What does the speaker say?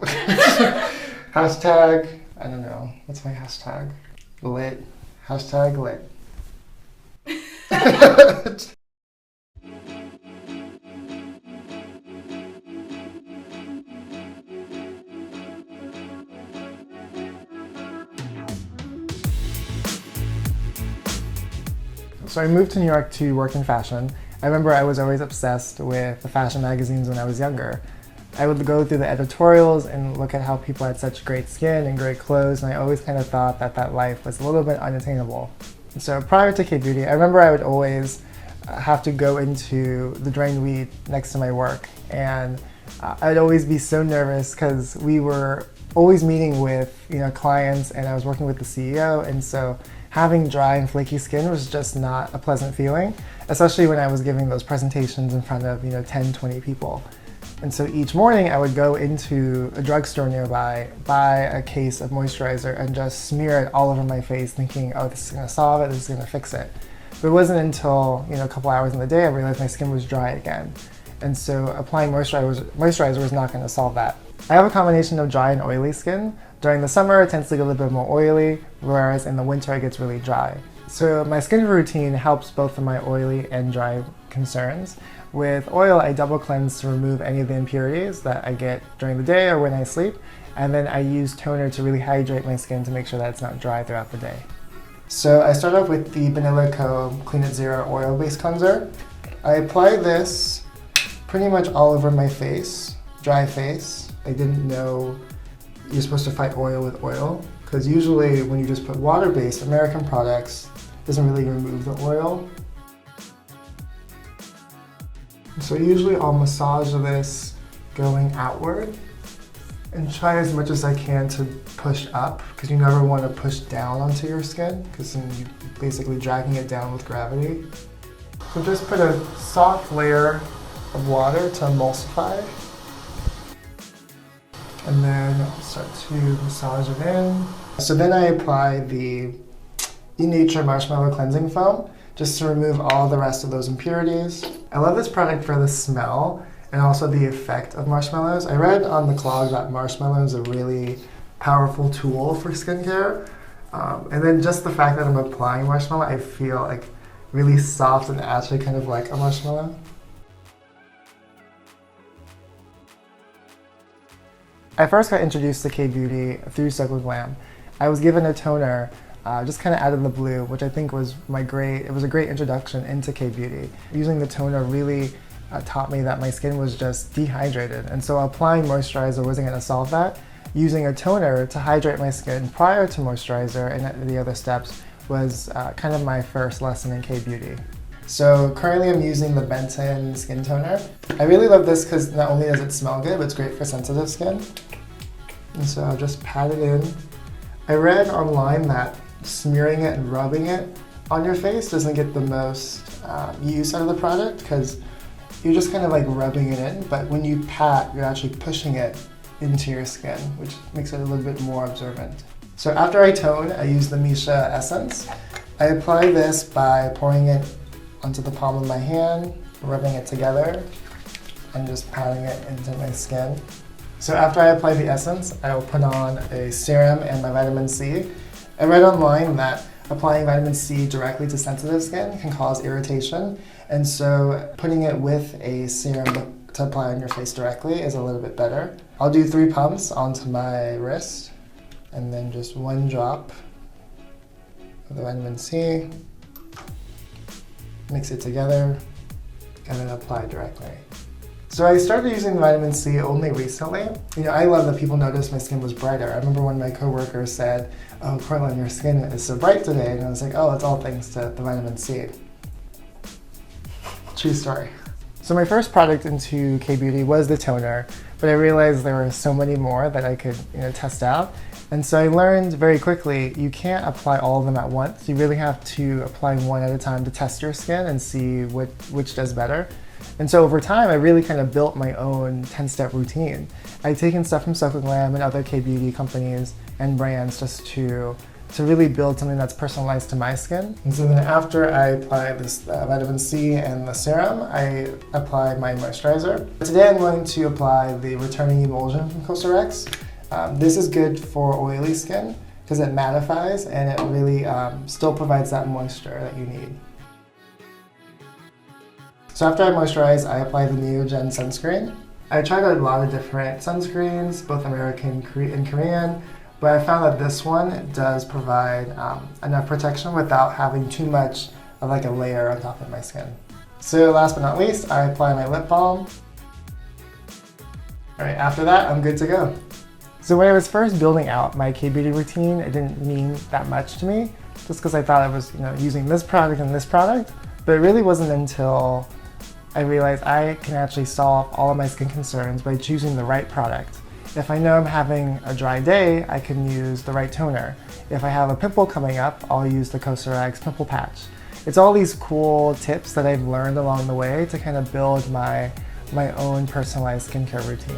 Hashtag, I don't know, what's my hashtag? Lit. Hashtag lit. So I moved to New York to work in fashion. I remember I was always obsessed with the fashion magazines when I was younger. I would go through the editorials and look at how people had such great skin and great clothes, and I always kind of thought that that life was a little bit unattainable. And so prior to K-Beauty, I remember I would always have to go into the drain weed next to my work, and I'd always be so nervous because we were always meeting with clients, and I was working with the CEO, and so having dry and flaky skin was just not a pleasant feeling, especially when I was giving those presentations in front of 10, 20 people. And so each morning I would go into a drugstore nearby, buy a case of moisturizer, and just smear it all over my face thinking, oh, this is gonna solve it, this is gonna fix it. But it wasn't until a couple hours in the day I realized my skin was dry again. And so applying moisturizer was not gonna solve that. I have a combination of dry and oily skin. During the summer it tends to get a little bit more oily, whereas in the winter it gets really dry. So my skin routine helps both of my oily and dry concerns. With oil, I double cleanse to remove any of the impurities that I get during the day or when I sleep, and then I use toner to really hydrate my skin to make sure that it's not dry throughout the day. So I start off with the Vanilla Co. Clean It Zero Oil-Based Cleanser. I apply this pretty much all over my face, dry face. I didn't know you're supposed to fight oil with oil, because usually when you just put water-based American products, it doesn't really remove the oil. So usually I'll massage this going outward and try as much as I can to push up, because you never want to push down onto your skin, because then you're basically dragging it down with gravity. So just put a soft layer of water to emulsify, and then I'll start to massage it in. So then I apply the Nature Marshmallow Cleansing Foam, just to remove all the rest of those impurities. I love this product for the smell and also the effect of marshmallows. I read on the clog that marshmallow is a really powerful tool for skincare. And then just the fact that I'm applying marshmallow, I feel like really soft and actually kind of like a marshmallow. I first got introduced to K-Beauty through Soko Glam. I was given a toner just kind of out of the blue, which I think was it was a great introduction into K-Beauty. Using the toner really taught me that my skin was just dehydrated, and so applying moisturizer wasn't going to solve that. Using a toner to hydrate my skin prior to moisturizer and the other steps was kind of my first lesson in K-Beauty. So currently I'm using the Brighten skin toner. I really love this because not only does it smell good, but it's great for sensitive skin. And so I'll just pat it in. I read online that smearing it and rubbing it on your face doesn't get the most use out of the product, because you're just kind of like rubbing it in, but when you pat, you're actually pushing it into your skin, which makes it a little bit more observant. So after I tone, I use the Misha Essence. I apply this by pouring it onto the palm of my hand, rubbing it together, and just patting it into my skin. So after I apply the essence, I will put on a serum and my vitamin C. I read online that applying vitamin C directly to sensitive skin can cause irritation, and so putting it with a serum to apply on your face directly is a little bit better. I'll do 3 pumps onto my wrist, and then just 1 drop of the vitamin C, mix it together, and then apply directly. So I started using the vitamin C only recently. I love that people noticed my skin was brighter. I remember when my coworkers said, oh, Courtland, your skin is so bright today. And I was like, oh, it's all thanks to the vitamin C. True story. So my first product into K-Beauty was the toner, but I realized there were so many more that I could test out. And so I learned very quickly, you can't apply all of them at once. You really have to apply one at a time to test your skin and see which does better. And so over time, I really kind of built my own 10-step routine. I'd taken stuff from Soko Glam and other K-Beauty companies and brands just to to really build something that's personalized to my skin. And so then after I apply this vitamin C and the serum, I apply my moisturizer. Today I'm going to apply the returning emulsion from Cosrx. This is good for oily skin because it mattifies and it really still provides that moisture that you need. So after I moisturize, I apply the Neogen sunscreen. I tried a lot of different sunscreens, both American and Korean, but I found that this one does provide enough protection without having too much of like a layer on top of my skin. So last but not least, I apply my lip balm. All right, after that, I'm good to go. So when I was first building out my K-beauty routine, it didn't mean that much to me, just because I thought I was using this product and this product, but it really wasn't until I realized I can actually solve all of my skin concerns by choosing the right product. If I know I'm having a dry day, I can use the right toner. If I have a pimple coming up, I'll use the Cosrx pimple patch. It's all these cool tips that I've learned along the way to kind of build my own personalized skincare routine.